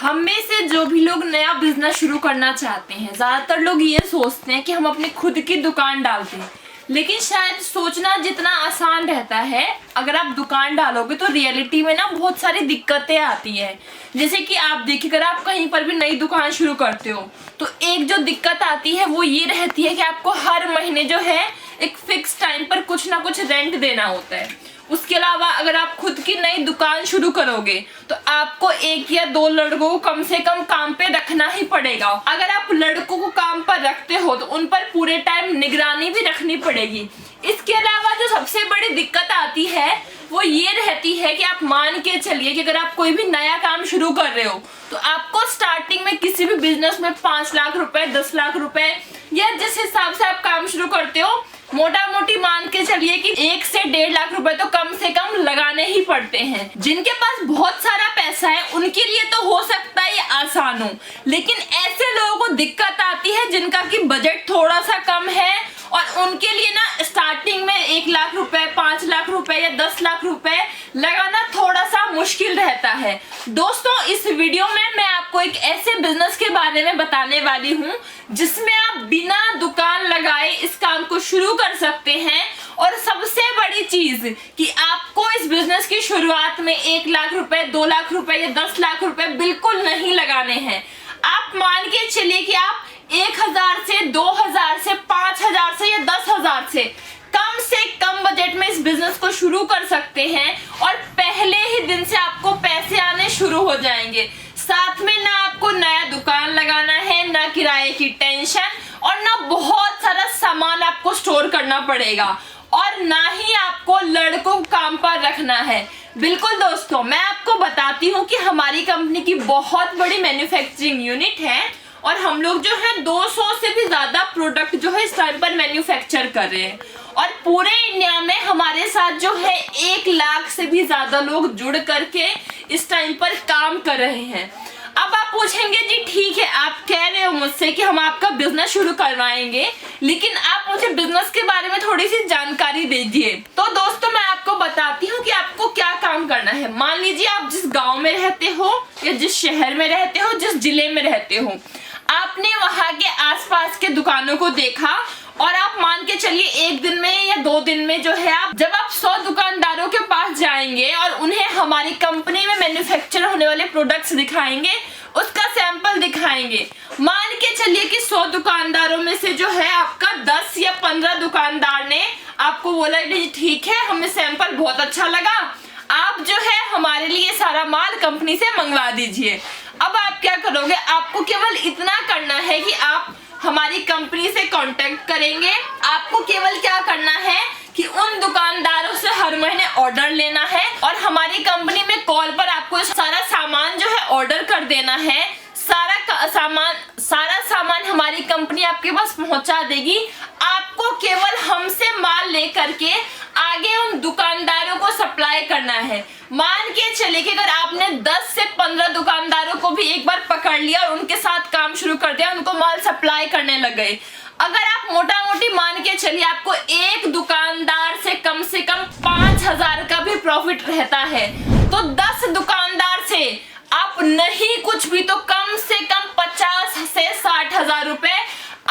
हम में से जो भी लोग नया बिजनेस शुरू करना चाहते हैं, ज्यादातर लोग ये सोचते हैं कि हम अपनी खुद की दुकान डालते हैं। लेकिन शायद सोचना जितना आसान रहता है, अगर आप दुकान डालोगे तो रियलिटी में ना बहुत सारी दिक्कतें आती हैं। जैसे कि आप देखिए, अगर आप कहीं पर भी नई दुकान शुरू करते हो तो एक जो दिक्कत आती है वो ये रहती है कि आपको हर महीने जो है एक फिक्स टाइम पर कुछ ना कुछ रेंट देना होता है। उसके अलावा अगर आप खुद की नई दुकान शुरू करोगे तो आपको एक या दो लड़कों को कम से कम काम पे रखना ही पड़ेगा। अगर आप लड़कों को काम पर रखते हो तो उन पर पूरे टाइम निगरानी भी रखनी पड़ेगी। इसके अलावा जो सबसे बड़ी दिक्कत आती है वो ये रहती है कि आप मान के चलिए कि अगर आप कोई भी नया काम शुरू कर रहे हो तो आपको स्टार्टिंग में किसी भी बिजनेस में 5 लाख रुपए, 10 लाख रुपए या जिस हिसाब से आप काम शुरू करते हो, मोटा मोटी मान के चलिए कि 1 से 1.5 लाख रुपए तो कम से कम लगाने ही पड़ते हैं। जिनके पास बहुत सारा पैसा है उनके लिए तो हो सकता है ये आसान हो, लेकिन ऐसे लोगों को दिक्कत आती है जिनका कि बजट थोड़ा सा कम है और उनके लिए ना स्टार्टिंग में 1 लाख रुपए, 5 लाख रुपए या 10 लाख रुपए लगाना थोड़ा सा मुश्किल रहता है। दोस्तों, इस वीडियो में मैं आपको एक ऐसे बिजनेस के बारे में बताने वाली हूँ जिसमें आप बिना दुकान लगाए इस काम को शुरू कर सकते हैं। और सबसे बड़ी चीज कि आपको इस बिजनेस की शुरुआत में 1 लाख रुपए, 2 लाख रुपए या 10 लाख रुपए बिल्कुल नहीं लगाने हैं। आप मान के चलिए कि आप 1000 से 2000 से 5000 से या 10,000 से कम बजट में इस बिजनेस को शुरू कर सकते हैं और पहले ही दिन से आपको पैसे आने शुरू हो जाएंगे। साथ में ना आपको नया दुकान लगाना है, ना किराए की टेंशन और ना बहुत सारा सामान आपको स्टोर करना पड़ेगा और ना ही आपको लड़कों को काम पर रखना है। बिल्कुल दोस्तों, मैं आपको बताती हूँ कि हमारी कंपनी की बहुत बड़ी मैन्युफैक्चरिंग यूनिट है और हम लोग जो है 200 से भी ज्यादा प्रोडक्ट जो है इस टाइम पर मैन्युफैक्चर कर रहे हैं और पूरे इंडिया में हमारे साथ जो है 1 लाख से भी ज्यादा लोग जुड़ करके इस टाइम पर काम कर रहे हैं। अब आप पूछेंगे जी ठीक है, आप कह रहे हो मुझसे कि हम आपका बिजनेस शुरू करवाएंगे, लेकिन आप मुझे बिजनेस के बारे में थोड़ी सी जानकारी दीजिए। तो दोस्तों, मैं आपको बताती हूँ कि आपको क्या काम करना है। मान लीजिए आप जिस गांव में रहते हो या जिस शहर में रहते हो, जिस जिले में रहते हो, आपने वहां के आसपास के दुकानों को देखा और आप मान के चलिए 1 दिन में या 2 दिन में जो है जब आप 100 दुकानदारों के पास जाएंगे और उन्हें हमारी कंपनी में मैन्युफैक्चर होने वाले प्रोडक्ट्स दिखाएंगे, उसका सैंपल दिखाएंगे। मान के चलिए कि 100 दुकानदारों में से जो है आपका 10 या 15 दुकानदार ने आपको बोला कि ठीक है, हमें सैंपल बहुत अच्छा लगा, आप जो है हमारे लिए सारा माल कंपनी से मंगवा दीजिए। अब आप क्या करोगे? आपको केवल इतना करना है कि आप हमारी कंपनी से कांटेक्ट करेंगे। आपको केवल क्या करना है कि उन दुकानदारों से हर महीने ऑर्डर लेना है और हमारी कंपनी में कॉल पर आपको सारा सामान जो है ऑर्डर कर देना है। सारा सामान हमारी कंपनी आपके पास पहुंचा देगी। आपको केवल हमसे माल लेकर के आगे उन दुकानदारों को सप्लाई करना है। मान के चले कि अगर आपने 10 से 15 दुकानदारों को भी एक बार पकड़ लिया और उनके साथ काम शुरू कर दिया, उनको माल सप्लाई करने लग गए, अगर आप मोटा मोटी मान के चलिए आपको एक दुकानदार से कम 5000 का भी प्रॉफिट रहता है, तो 10 दुकानदार से आप नहीं कुछ भी तो कम से कम 50 से 60,000 रुपए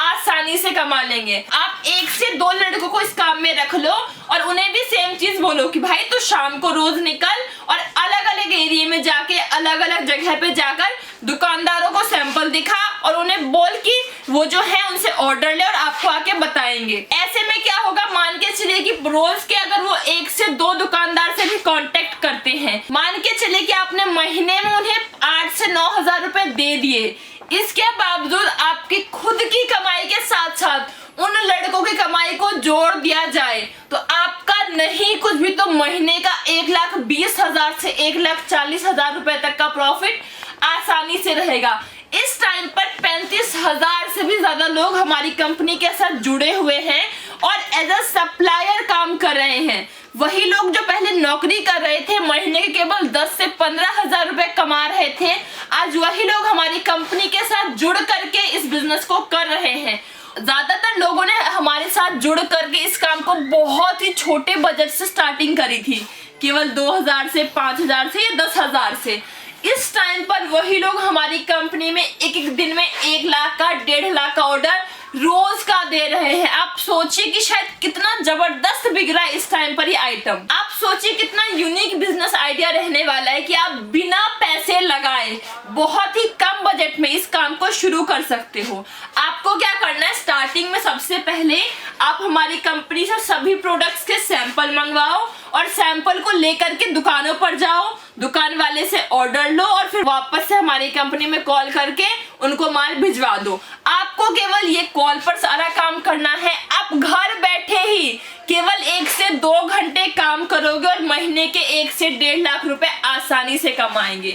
आसानी से कमा लेंगे। आप 1 से 2 लड़कों को इस काम में रख लो और उन्हें भी सेम चीज बोलो कि भाई तू शाम को रोज निकल और अलग अलग एरिया में जाके अलग अलग जगह पे जाकर दुकानदारों को सैंपल दिखा और उन्हें बोल कि वो जो है उनसे ऑर्डर ले और आपको आके बताएंगे। ऐसे में क्या होगा, मान के चलिए कि रोज के अगर वो 1 से 2 दुकानदार से भी कांटेक्ट करते हैं, मान के चलिए कि आपने महीने में उन्हें 8 से 9,000 रुपए दे दिए। इसके बावजूद आपकी खुद की कमाई के साथ साथ उन लड़कों की कमाई को जोड़ दिया जाए तो आपका नहीं कुछ भी तो महीने का 1,20,000 से 1,40,000 रुपए तक का प्रॉफिट आसानी से रहेगा। इस टाइम पर 35,000 से भी ज्यादा लोग हमारी कंपनी के साथ जुड़े हुए हैं और एज अ सप्लायर काम कर रहे हैं। वही लोग जो पहले नौकरी कर रहे थे, महीने के केवल 10 से 15,000 रुपए कमा रहे थे, आज वही लोग हमारी कंपनी के साथ जुड़ करके इस बिजनेस को कर रहे हैं। ज्यादातर लोगों ने हमारे साथ जुड़ करके इस काम को बहुत ही छोटे बजट से स्टार्टिंग करी थी, केवल 2,000 से 5,000 से या 10,000 से। इस टाइम पर वही लोग हमारी कंपनी में एक दिन में 1 लाख का 1.5 लाख का ऑर्डर रोज का दे रहे हैं। आप सोचिए कि शायद कितना जबरदस्त बिक रहा है इस टाइम पर ये आइटम। आप सोचिए कितना यूनिक बिजनेस आइडिया रहने वाला है कि आप बिना पैसे लगाए बहुत ही कम बजट में इस काम को शुरू कर सकते हो। आपको क्या करना है, स्टार्टिंग में सबसे पहले आप हमारी कंपनी से सभी प्रोडक्ट्स के सैंपल मंगवाओ और सैंपल को लेकर के दुकानों पर जाओ, दुकान वाले से ऑर्डर लो और फिर वापस से हमारी कंपनी में कॉल करके उनको माल भिजवा दो। आपको केवल ये कॉल पर सारा काम करना है। आप घर बैठे ही केवल 1 से 2 घंटे काम करोगे और महीने के 1 से 1.5 लाख रुपए आसानी से कमाएंगे।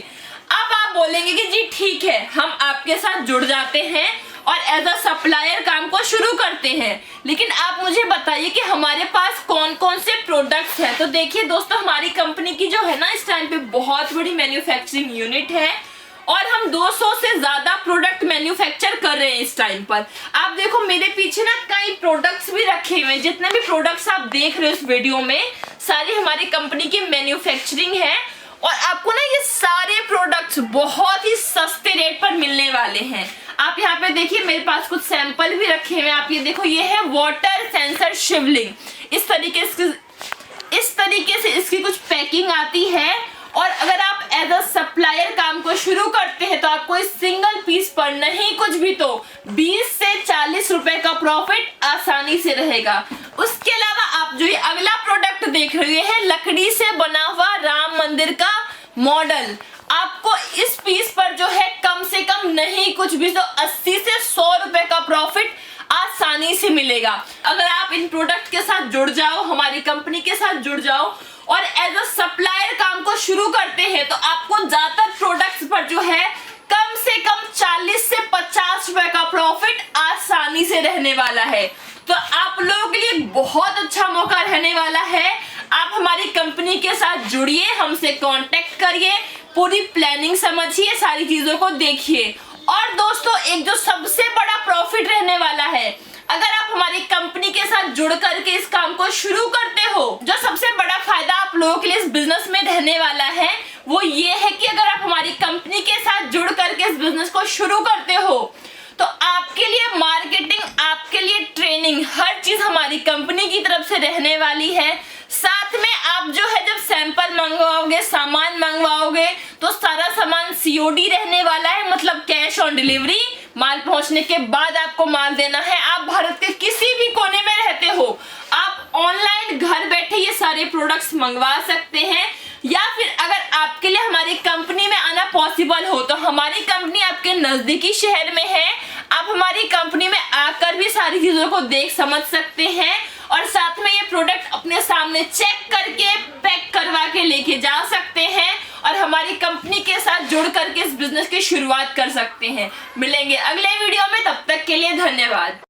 अब आप बोलेंगे कि जी ठीक है, हम आपके साथ जुड़ जाते हैं और एज अ सप्लायर काम को शुरू करते हैं, लेकिन आप मुझे बताइए कि हमारे पास कौन कौन से प्रोडक्ट्स हैं। तो देखिए दोस्तों, हमारी कंपनी की जो है ना इस टाइम पे बहुत बड़ी मैन्युफैक्चरिंग यूनिट है और हम 200 से ज्यादा प्रोडक्ट मैन्युफैक्चर कर रहे हैं इस टाइम पर। आप देखो मेरे पीछे ना कई प्रोडक्ट्स भी रखे हुए हैं। जितने भी प्रोडक्ट्स आप देख रहे हो इस वीडियो में सारी हमारी कंपनी की मैन्युफैक्चरिंग है और आपको ना ये सारे प्रोडक्ट्स बहुत ही सस्ते रेट पर मिलने वाले हैं। आप यहाँ पे देखिए मेरे पास कुछ सैंपल भी रखे हुए हैं। आप ये देखो, ये है वाटर सेंसर शिवलिंग। इस तरीके से इसकी कुछ पैकिंग आती है और अगर आप एज अ सप्लायर काम को शुरू करते हैं तो आपको इस सिंगल पीस पर नहीं कुछ भी तो 20 से 40 रुपए का प्रॉफिट आसानी से रहेगा। उसके अलावा आप जो ये अगला प्रोडक्ट देख रहे हैं, लकड़ी से बना हुआ राम मंदिर का मॉडल, आपको इस पीस पर जो है कम से कम नहीं कुछ भी तो 80 से 100 रुपए का प्रॉफिट आसानी से मिलेगा। अगर आप इन प्रोडक्ट के साथ जुड़ जाओ, हमारी कंपनी के साथ जुड़ जाओ और एज अ सप्लायर काम को शुरू करते हैं तो आपको ज्यादातर प्रोडक्ट्स पर जो है कम से कम 40 से 50 रुपए का प्रॉफिट आसानी से रहने वाला है। तो आप लोगों के लिए बहुत अच्छा मौका रहने वाला है। आप हमारी कंपनी के साथ जुड़िए, हमसे कांटेक्ट करिए, पूरी प्लानिंग समझिए, सारी चीजों को देखिए। और दोस्तों, एक जो सबसे बड़ा प्रॉफिट रहने वाला है, अगर आप हमारी कंपनी के साथ जुड़ करके इस काम को शुरू करते हो, जो सबसे बड़ा फायदा आप लोगों के लिए इस बिजनेस में रहने वाला है वो ये है कि अगर आप हमारी कंपनी के साथ जुड़ करके इस बिजनेस को शुरू करते हो तो आपके लिए मार्केटिंग, आपके लिए ट्रेनिंग, हर चीज हमारी कंपनी की तरफ से रहने वाली है। साथ में आप जो है जब सैंपल मंगवाओगे, सामान मंगवाओगे तो सारा सामान COD रहने वाला है, मतलब कैश ऑन डिलीवरी। माल पहुंचने के बाद आपको माल देना है। आप भारत के किसी भी कोने में रहते हो, आप ऑनलाइन घर बैठे ये सारे प्रोडक्ट्स मंगवा सकते हैं। या फिर अगर आपके लिए हमारी कंपनी में आना पॉसिबल हो तो हमारी कंपनी आपके नजदीकी शहर में है, आप हमारी कंपनी में आकर भी सारी चीजों को देख समझ सकते हैं और साथ में ये प्रोडक्ट अपने सामने चेक करके पैक करवा के लेके जा सकते हैं और हमारी कंपनी के साथ जुड़ करके इस बिजनेस की शुरुआत कर सकते हैं। मिलेंगे अगले वीडियो में, तब तक के लिए धन्यवाद।